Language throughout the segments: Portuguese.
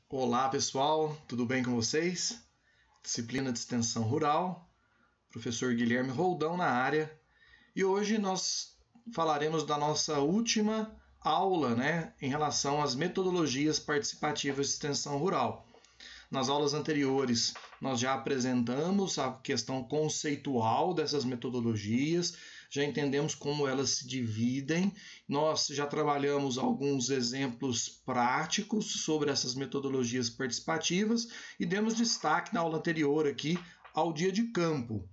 Olá pessoal, tudo bem com vocês? Disciplina de Extensão Rural, professor Guilherme Roldão na área, e hoje nós falaremos da nossa última aula, em relação às metodologias participativas de extensão rural. Nas aulas anteriores nós já apresentamos a questão conceitual dessas metodologias, já entendemos como elas se dividem, nós já trabalhamos alguns exemplos práticos sobre essas metodologias participativas e demos destaque na aula anterior aqui ao dia de campo.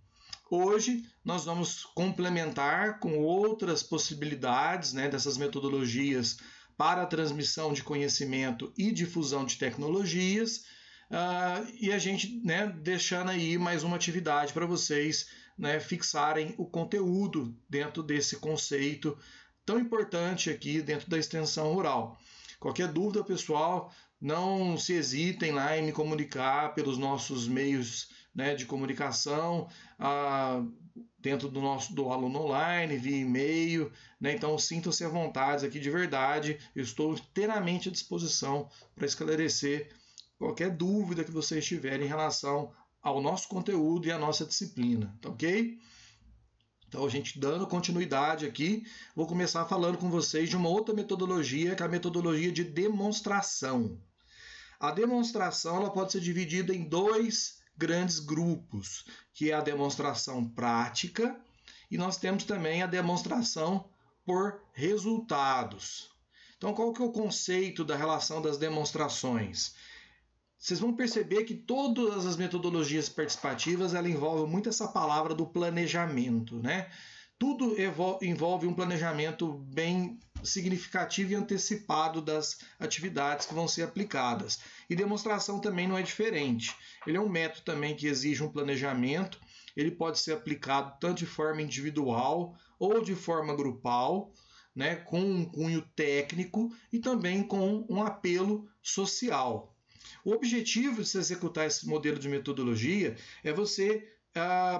Hoje nós vamos complementar com outras possibilidades dessas metodologias para a transmissão de conhecimento e difusão de tecnologias, e a gente deixando aí mais uma atividade para vocês fixarem o conteúdo dentro desse conceito tão importante aqui dentro da extensão rural. Qualquer dúvida, pessoal, não se hesitem lá em me comunicar pelos nossos meios de comunicação, dentro do aluno online, via e-mail, então sintam-se à vontade aqui de verdade, eu estou inteiramente à disposição para esclarecer qualquer dúvida que vocês tiverem em relação ao nosso conteúdo e à nossa disciplina, tá ok? Então, a gente dando continuidade aqui, vou começar falando com vocês de uma outra metodologia, que é a metodologia de demonstração. A demonstração ela pode ser dividida em dois grandes grupos, que é a demonstração prática e nós temos também a demonstração por resultados. Então, qual que é o conceito da relação das demonstrações? Vocês vão perceber que todas as metodologias participativas ela envolvem muito essa palavra do planejamento, Tudo envolve um planejamento bem significativo e antecipado das atividades que vão ser aplicadas. E demonstração também não é diferente. Ele é um método também que exige um planejamento, ele pode ser aplicado tanto de forma individual ou de forma grupal, com um cunho técnico e também com um apelo social. O objetivo de se executar esse modelo de metodologia é você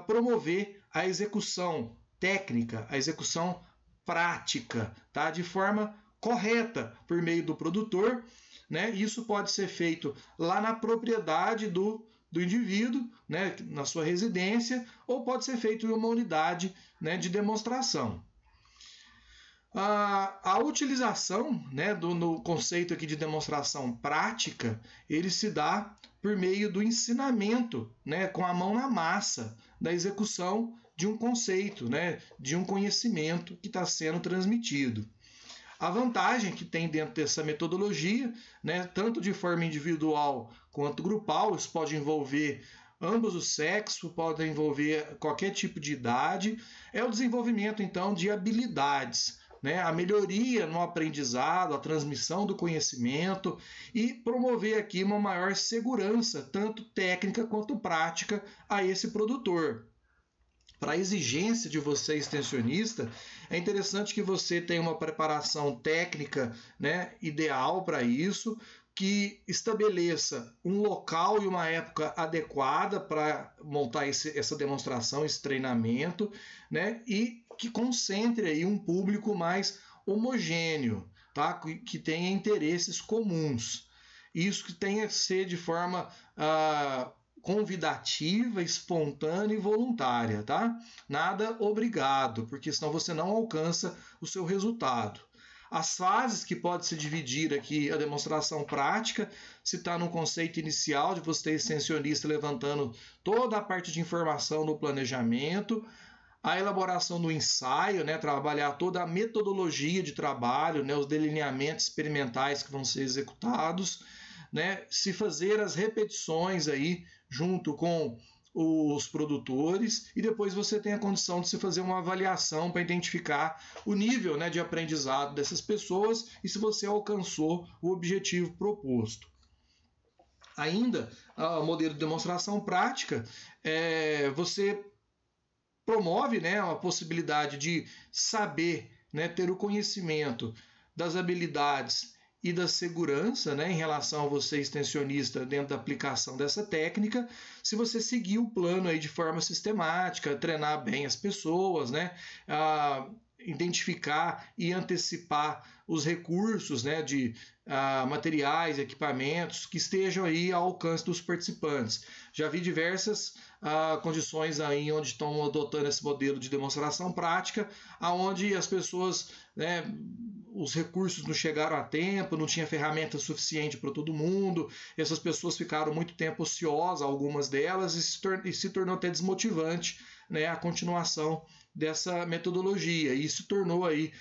promover a execução técnica, a execução prática, de forma correta por meio do produtor. Isso pode ser feito lá na propriedade do indivíduo, na sua residência, ou pode ser feito em uma unidade de demonstração. A utilização no conceito aqui de demonstração prática, ele se dá por meio do ensinamento, com a mão na massa, da execução de um conceito, de um conhecimento que está sendo transmitido. A vantagem que tem dentro dessa metodologia, tanto de forma individual quanto grupal, isso pode envolver ambos os sexos, pode envolver qualquer tipo de idade, é o desenvolvimento então de habilidades, a melhoria no aprendizado, a transmissão do conhecimento e promover aqui uma maior segurança, tanto técnica quanto prática, a esse produtor. Para a exigência de você, extensionista, é interessante que você tenha uma preparação técnica ideal para isso, que estabeleça um local e uma época adequada para montar essa demonstração, esse treinamento, e que concentre aí um público mais homogêneo, que tenha interesses comuns. Isso que tenha que ser de forma convidativa, espontânea e voluntária, Nada obrigado, porque senão você não alcança o seu resultado. As fases que pode se dividir aqui a demonstração prática, se está no conceito inicial de você extensionista levantando toda a parte de informação no planejamento, a elaboração do ensaio, trabalhar toda a metodologia de trabalho, os delineamentos experimentais que vão ser executados, se fazer as repetições aí junto com os produtores e depois você tem a condição de se fazer uma avaliação para identificar o nível de aprendizado dessas pessoas e se você alcançou o objetivo proposto. Ainda, o modelo de demonstração prática, você promove a possibilidade de saber, ter o conhecimento das habilidades e da segurança em relação a você, extensionista, dentro da aplicação dessa técnica, se você seguir o plano aí de forma sistemática, treinar bem as pessoas, identificar e antecipar os recursos, né, de materiais, equipamentos que estejam aí ao alcance dos participantes. Já vi diversas condições aí onde estão adotando esse modelo de demonstração prática, aonde as pessoas, né, os recursos não chegaram a tempo, não tinha ferramenta suficiente para todo mundo, essas pessoas ficaram muito tempo ociosas, algumas delas, e se tornou até desmotivante, né, a continuação dessa metodologia, e isso tornou aí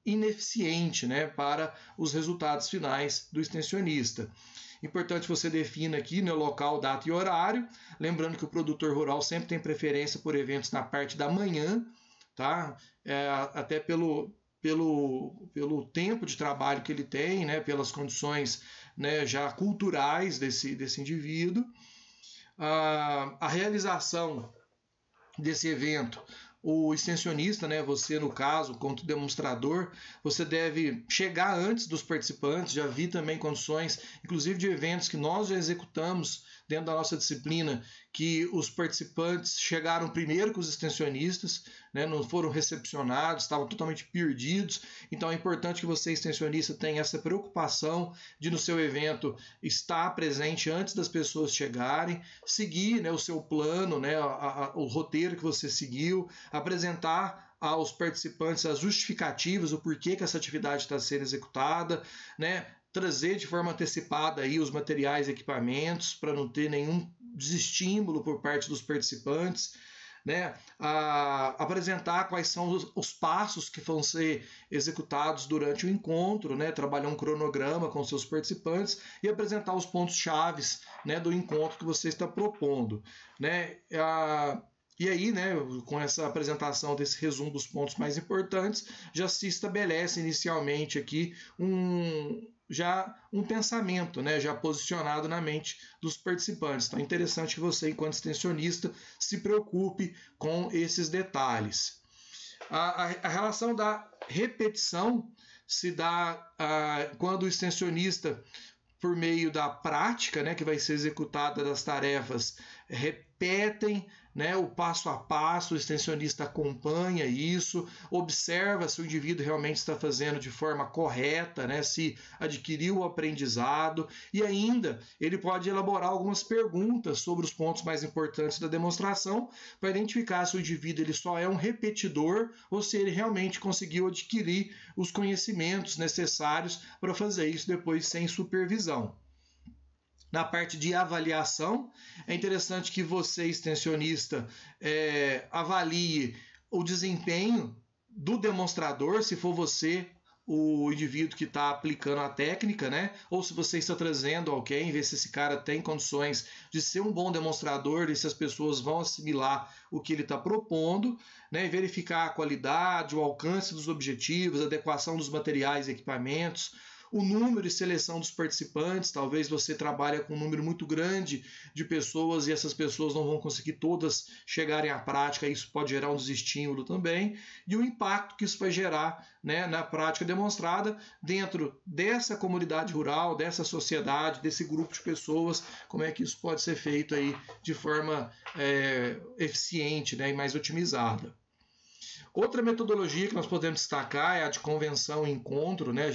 ineficiente, né, para os resultados finais do extensionista. Importante você defina aqui, né, local, data e horário, lembrando que o produtor rural sempre tem preferência por eventos na parte da manhã, tá? Até pelo tempo de trabalho que ele tem, né, pelas condições, né, já culturais desse indivíduo. A realização desse evento, o extensionista, né, você no caso, como demonstrador, você deve chegar antes dos participantes. Já vi também condições, inclusive de eventos que nós já executamos dentro da nossa disciplina, que os participantes chegaram primeiro que os extensionistas, né, não foram recepcionados, estavam totalmente perdidos. Então é importante que você, extensionista, tenha essa preocupação de no seu evento estar presente antes das pessoas chegarem, seguir, né, o seu plano, né, o roteiro que você seguiu, apresentar aos participantes as justificativas, o porquê que essa atividade está sendo executada, né, trazer de forma antecipada aí os materiais e equipamentos para não ter nenhum desestímulo por parte dos participantes, né? Apresentar quais são os passos que vão ser executados durante o encontro, né? Trabalhar um cronograma com seus participantes e apresentar os pontos chaves, né, do encontro que você está propondo, né? E aí, né, com essa apresentação desse resumo dos pontos mais importantes, já se estabelece inicialmente aqui um pensamento, né, já posicionado na mente dos participantes. Então é interessante que você, enquanto extensionista, se preocupe com esses detalhes. A relação da repetição se dá quando o extensionista, por meio da prática, né, que vai ser executada das tarefas, repetem, né, o passo a passo, o extensionista acompanha isso, observa se o indivíduo realmente está fazendo de forma correta, né, se adquiriu o aprendizado, e ainda ele pode elaborar algumas perguntas sobre os pontos mais importantes da demonstração para identificar se o indivíduo ele só é um repetidor ou se ele realmente conseguiu adquirir os conhecimentos necessários para fazer isso depois sem supervisão. Na parte de avaliação, é interessante que você, extensionista, avalie o desempenho do demonstrador, se for você o indivíduo que está aplicando a técnica, né? Ou se você está trazendo alguém, ver se esse cara tem condições de ser um bom demonstrador e se as pessoas vão assimilar o que ele está propondo, né? E verificar a qualidade, o alcance dos objetivos, a adequação dos materiais e equipamentos, o número e seleção dos participantes. Talvez você trabalhe com um número muito grande de pessoas e essas pessoas não vão conseguir todas chegarem à prática, isso pode gerar um desestímulo também, e o impacto que isso vai gerar, né, na prática demonstrada dentro dessa comunidade rural, dessa sociedade, desse grupo de pessoas, como é que isso pode ser feito aí de forma eficiente, né, e mais otimizada. Outra metodologia que nós podemos destacar é a de convenção e encontro, né?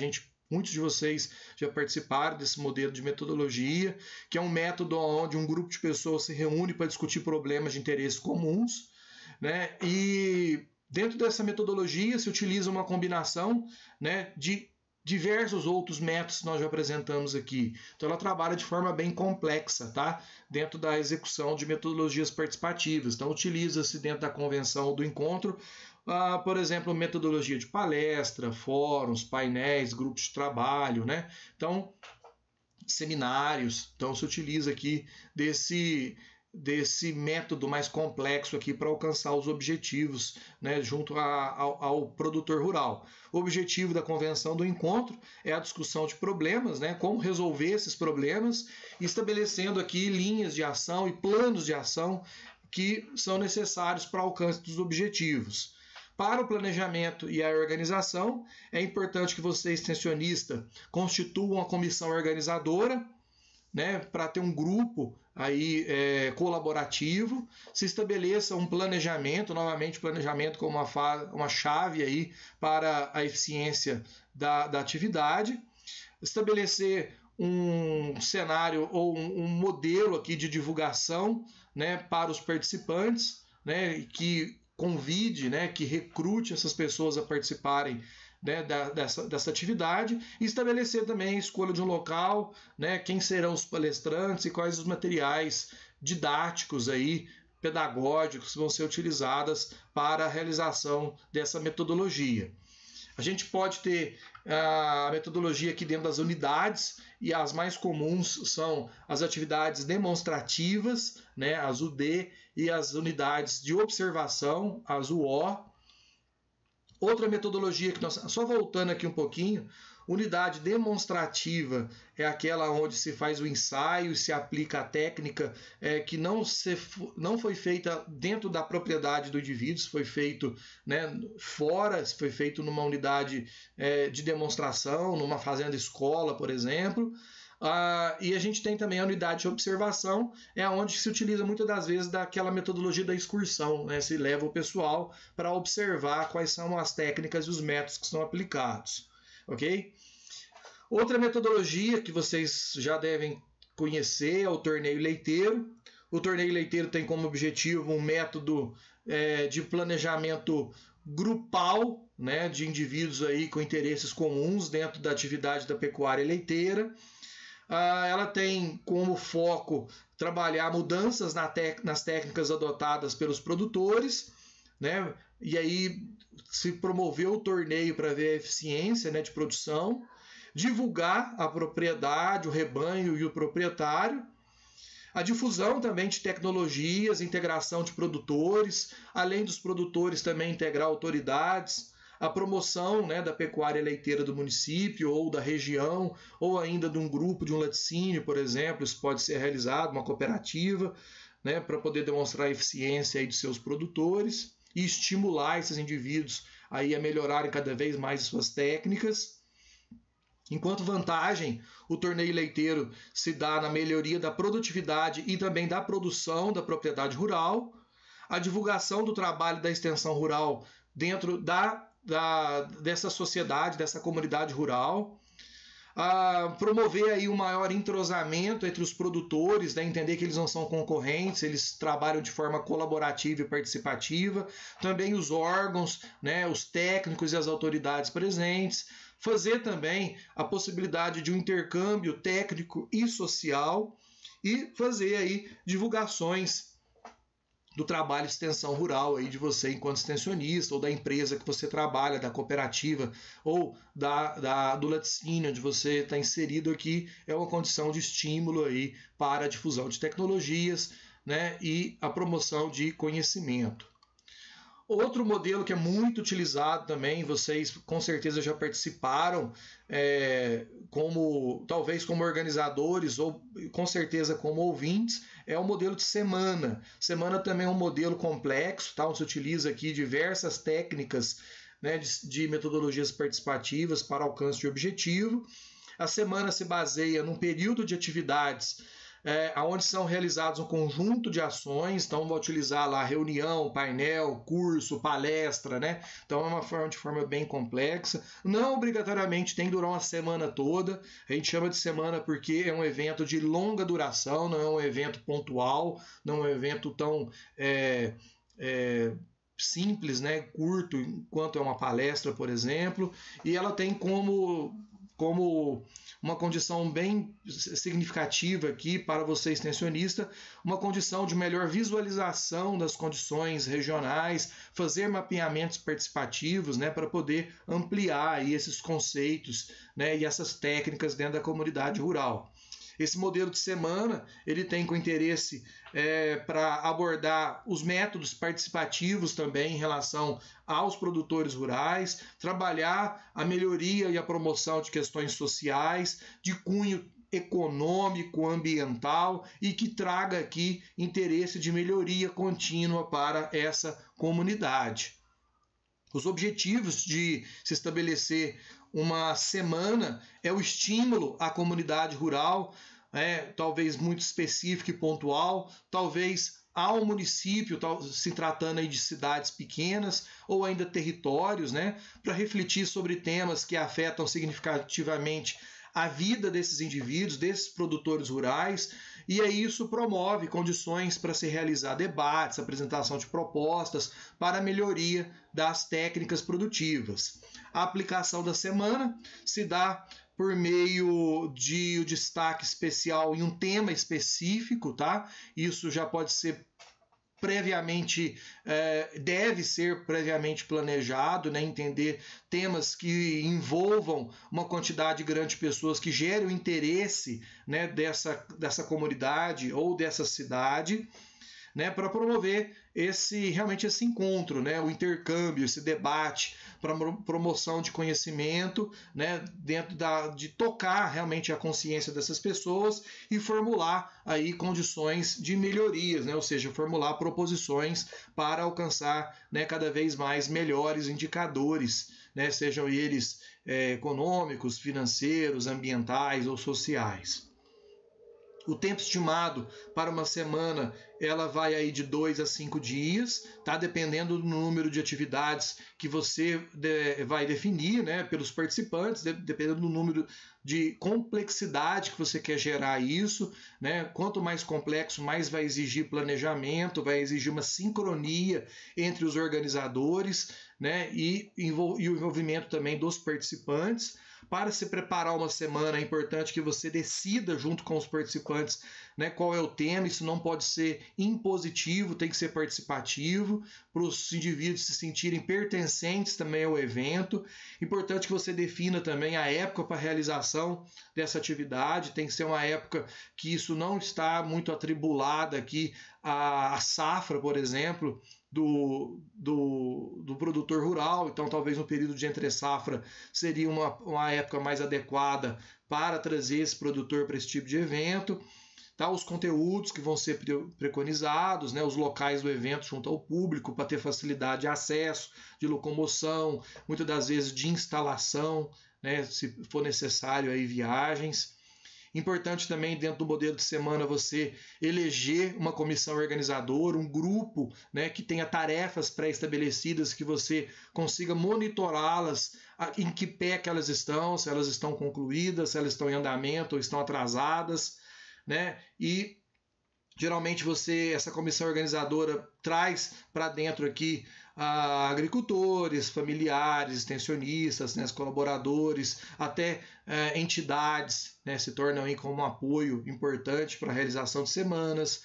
Muitos de vocês já participaram desse modelo de metodologia, que é um método onde um grupo de pessoas se reúne para discutir problemas de interesse comuns, né? E dentro dessa metodologia se utiliza uma combinação, né, de diversos outros métodos que nós já apresentamos aqui. Então ela trabalha de forma bem complexa, tá? Dentro da execução de metodologias participativas. Então utiliza-se dentro da convenção ou do encontro, por exemplo, metodologia de palestra, fóruns, painéis, grupos de trabalho, né? Então, seminários. Então se utiliza aqui desse método mais complexo aqui para alcançar os objetivos, né, junto ao produtor rural. O objetivo da convenção do encontro é a discussão de problemas, né, como resolver esses problemas, estabelecendo aqui linhas de ação e planos de ação que são necessários para o alcance dos objetivos. Para o planejamento e a organização, é importante que você, extensionista, constitua uma comissão organizadora, né, para ter um grupo aí colaborativo, se estabeleça um planejamento, novamente planejamento como uma chave aí para a eficiência da atividade, estabelecer um cenário ou um modelo aqui de divulgação, né, para os participantes, né, que convide, né, que recrute essas pessoas a participarem, né, dessa atividade, e estabelecer também a escolha de um local, né, quem serão os palestrantes e quais os materiais didáticos aí, pedagógicos que vão ser utilizados para a realização dessa metodologia. A gente pode ter a metodologia aqui dentro das unidades, e as mais comuns são as atividades demonstrativas, né, as UD, e as unidades de observação, as UO. Outra metodologia que nós... Só voltando aqui um pouquinho, unidade demonstrativa é aquela onde se faz o ensaio e se aplica a técnica que não foi feita dentro da propriedade do indivíduo, foi feito, né, fora, foi feito numa unidade de demonstração, numa fazenda escola, por exemplo. E a gente tem também a unidade de observação, é onde se utiliza muitas das vezes daquela metodologia da excursão, né? Se leva o pessoal para observar quais são as técnicas e os métodos que são aplicados. Ok? Outra metodologia que vocês já devem conhecer é o torneio leiteiro. O torneio leiteiro tem como objetivo um método de planejamento grupal, né, de indivíduos aí com interesses comuns dentro da atividade da pecuária leiteira. Ela tem como foco trabalhar mudanças nas técnicas adotadas pelos produtores, né? E aí se promoveu o torneio para ver a eficiência, né, de produção, divulgar a propriedade, o rebanho e o proprietário, a difusão também de tecnologias, integração de produtores, além dos produtores também integrar autoridades, a promoção, né, da pecuária leiteira do município ou da região, ou ainda de um grupo, de um laticínio, por exemplo. Isso pode ser realizado, uma cooperativa, né, para poder demonstrar a eficiência aí de seus produtores e estimular esses indivíduos aí a melhorarem cada vez mais suas técnicas. Enquanto vantagem, o torneio leiteiro se dá na melhoria da produtividade e também da produção da propriedade rural, a divulgação do trabalho da extensão rural dentro dessa sociedade, dessa comunidade rural, promover aí um maior entrosamento entre os produtores, né, entender que eles não são concorrentes, eles trabalham de forma colaborativa e participativa, também os órgãos, né, os técnicos e as autoridades presentes, fazer também a possibilidade de um intercâmbio técnico e social e fazer aí divulgações do trabalho de extensão rural aí de você enquanto extensionista, ou da empresa que você trabalha, da cooperativa, ou do laticínio onde você está inserido aqui, é uma condição de estímulo aí para a difusão de tecnologias, né, e a promoção de conhecimento. Outro modelo que é muito utilizado também, vocês com certeza já participaram, talvez como organizadores ou com certeza como ouvintes, é o modelo de semana. Semana também é um modelo complexo, tá? Onde se utiliza aqui diversas técnicas, né, de metodologias participativas para alcance de objetivo. A semana se baseia num período de atividades onde são realizados um conjunto de ações, então vou utilizar lá reunião, painel, curso, palestra, né? Então é uma forma bem complexa. Não obrigatoriamente tem que durar uma semana toda, a gente chama de semana porque é um evento de longa duração, não é um evento pontual, não é um evento tão simples, né? Curto, enquanto é uma palestra, por exemplo, e ela tem como uma condição bem significativa aqui para você extensionista, uma condição de melhor visualização das condições regionais, fazer mapeamentos participativos, né, para poder ampliar aí esses conceitos, né, e essas técnicas dentro da comunidade rural. Esse modelo de semana ele tem com interesse para abordar os métodos participativos também em relação aos produtores rurais, trabalhar a melhoria e a promoção de questões sociais, de cunho econômico, ambiental e que traga aqui interesse de melhoria contínua para essa comunidade. Os objetivos de se estabelecer uma semana é o estímulo à comunidade rural talvez muito específico e pontual, talvez ao município, se tratando aí de cidades pequenas ou ainda territórios, né, para refletir sobre temas que afetam significativamente a vida desses indivíduos, desses produtores rurais, e aí isso promove condições para se realizar debates, apresentação de propostas para a melhoria das técnicas produtivas. A aplicação da semana se dá por meio de o destaque especial em um tema específico, tá? Isso já pode ser previamente, deve ser previamente planejado, né? Entender temas que envolvam uma quantidade grande de pessoas que gerem o interesse, né, dessa comunidade ou dessa cidade, né, para promover realmente esse encontro, né, o intercâmbio, esse debate, para promoção de conhecimento, né, dentro de tocar realmente a consciência dessas pessoas e formular aí condições de melhorias, né, ou seja, formular proposições para alcançar, né, cada vez mais melhores indicadores, né, sejam eles econômicos, financeiros, ambientais ou sociais. O tempo estimado para uma semana, ela vai aí de 2 a 5 dias, tá? Dependendo do número de atividades que você vai definir, né, pelos participantes, dependendo do número de complexidade que você quer gerar isso, né? Quanto mais complexo, mais vai exigir planejamento, vai exigir uma sincronia entre os organizadores, né, e o envolvimento também dos participantes. Para se preparar uma semana, é importante que você decida junto com os participantes, né, qual é o tema. Isso não pode ser impositivo, tem que ser participativo, para os indivíduos se sentirem pertencentes também ao evento. Importante que você defina também a época para a realização dessa atividade, tem que ser uma época que isso não está muito atribulada aqui a safra, por exemplo, do produtor rural. Então talvez no período de entre-safra seria uma época mais adequada para trazer esse produtor para esse tipo de evento. Tá? Os conteúdos que vão ser preconizados, né? Os locais do evento junto ao público para ter facilidade de acesso, de locomoção, muitas das vezes de instalação, né? Se for necessário aí viagens. Importante também, dentro do modelo de semana, você eleger uma comissão organizadora, um grupo, né, que tenha tarefas pré-estabelecidas, que você consiga monitorá-las, em que pé que elas estão, se elas estão concluídas, se elas estão em andamento ou estão atrasadas, né? E geralmente essa comissão organizadora traz para dentro aqui agricultores, familiares, extensionistas, né, colaboradores, até entidades, né, se tornam aí como um apoio importante para a realização de semanas.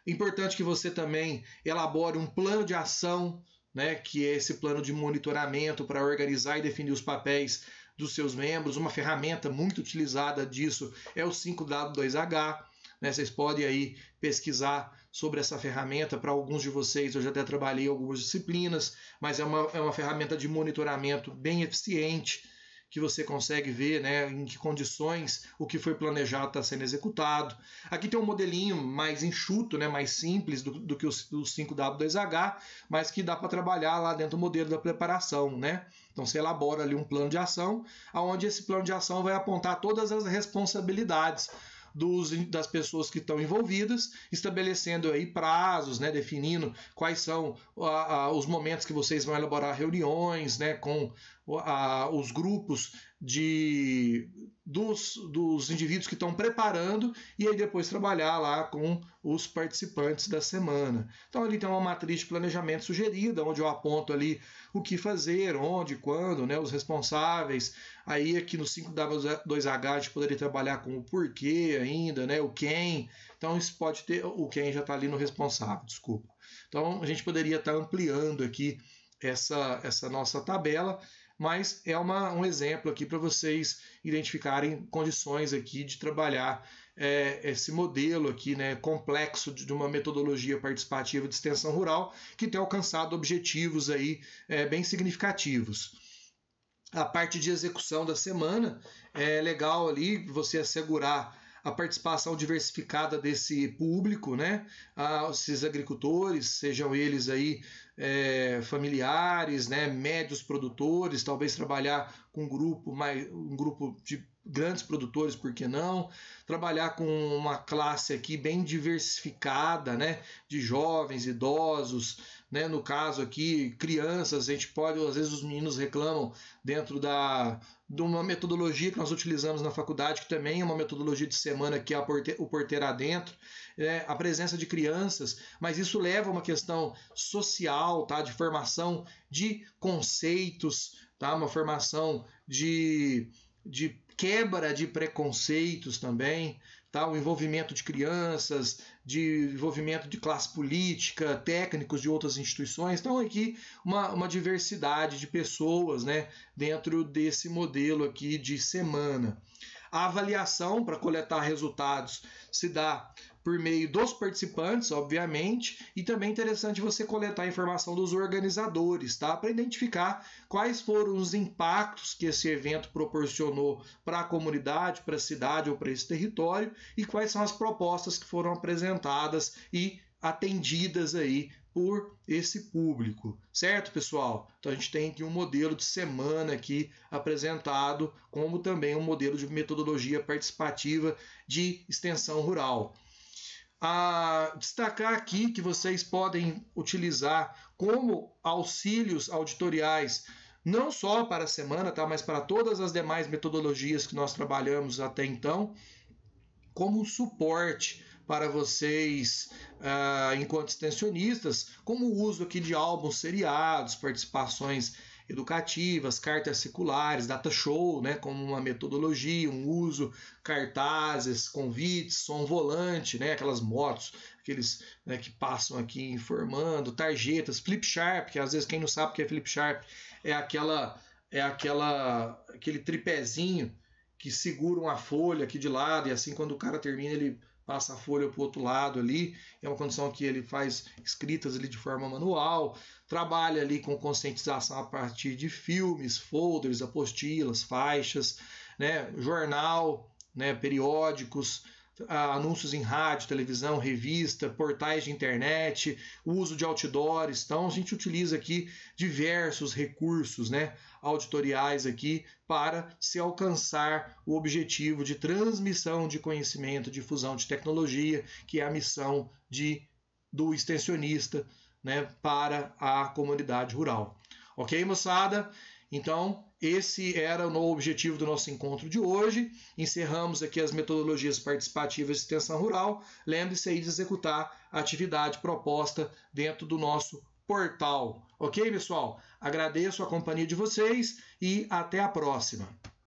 Importante que você também elabore um plano de ação, né, que é esse plano de monitoramento para organizar e definir os papéis dos seus membros. Uma ferramenta muito utilizada disso é o 5W2H. Né, vocês podem aí pesquisar sobre essa ferramenta. Para alguns de vocês eu já até trabalhei algumas disciplinas, mas é uma ferramenta de monitoramento bem eficiente, que você consegue ver, né, em que condições o que foi planejado está sendo executado. Aqui tem um modelinho mais enxuto, né, mais simples do que o 5W2H, mas que dá para trabalhar lá dentro do modelo da preparação, né? Então você elabora ali um plano de ação, onde esse plano de ação vai apontar todas as responsabilidades das pessoas que estão envolvidas, estabelecendo aí prazos, né, definindo quais são os momentos que vocês vão elaborar reuniões, né, com os grupos dos indivíduos que estão preparando, e aí depois trabalhar lá com os participantes da semana. Então ali tem uma matriz de planejamento sugerida, onde eu aponto ali o que fazer, onde, quando, né, os responsáveis. Aí aqui no 5W2H a gente poderia trabalhar com o porquê ainda, né, o quem. Então isso pode ter, o quem já está ali no responsável, desculpa. Então a gente poderia estar ampliando aqui essa nossa tabela, mas é um exemplo aqui para vocês identificarem condições aqui de trabalhar esse modelo aqui, né, complexo de uma metodologia participativa de extensão rural, que tem alcançado objetivos aí bem significativos. A parte de execução da semana, é legal ali você assegurar a participação diversificada desse público, né? Esses agricultores, sejam eles aí familiares, né? Médios produtores, talvez trabalhar com um grupo de grandes produtores, por que não? Trabalhar com uma classe aqui bem diversificada, né? De jovens, idosos, né? No caso aqui, crianças, a gente pode, às vezes os meninos reclamam dentro de uma metodologia que nós utilizamos na faculdade, que também é uma metodologia de semana, que é o Porteira Adentro, a presença de crianças, mas isso leva a uma questão social, tá? De formação de conceitos, tá? Uma formação de quebra de preconceitos também, tá? O envolvimento de crianças, de envolvimento de classe política, técnicos de outras instituições. Então aqui uma diversidade de pessoas, né, dentro desse modelo aqui de semana. A avaliação para coletar resultados se dá por meio dos participantes, obviamente, e também é interessante você coletar a informação dos organizadores, tá? Para identificar quais foram os impactos que esse evento proporcionou para a comunidade, para a cidade ou para esse território, e quais são as propostas que foram apresentadas e atendidas aí por esse público, certo, pessoal? Então a gente tem aqui um modelo de semana aqui apresentado, como também um modelo de metodologia participativa de extensão rural. Destacar aqui que vocês podem utilizar como auxílios auditoriais, não só para a semana, tá, mas para todas as demais metodologias que nós trabalhamos até então, como suporte para vocês, enquanto extensionistas, como o uso aqui de álbuns seriados, participações educativas, cartas circulares, data show, né, como uma metodologia, um uso, cartazes, convites, som volante, né, aquelas motos, aqueles, né, que passam aqui informando, tarjetas, flip sharp, que às vezes quem não sabe o que é flip sharp é aquele tripézinho que segura uma folha aqui de lado, e assim quando o cara termina ele passa a folha para o outro lado ali, é uma condição que ele faz escritas ali de forma manual, trabalha ali com conscientização a partir de filmes, folders, apostilas, faixas, né, jornal, né, periódicos, anúncios em rádio, televisão, revista, portais de internet, uso de outdoors. Então a gente utiliza aqui diversos recursos, né, auditoriais aqui para se alcançar o objetivo de transmissão de conhecimento, difusão de tecnologia, que é a missão do extensionista, né, para a comunidade rural. Ok, moçada? Então, esse era o objetivo do nosso encontro de hoje. Encerramos aqui as metodologias participativas de extensão rural. Lembre-se aí de executar a atividade proposta dentro do nosso portal. Ok, pessoal? Agradeço a companhia de vocês e até a próxima.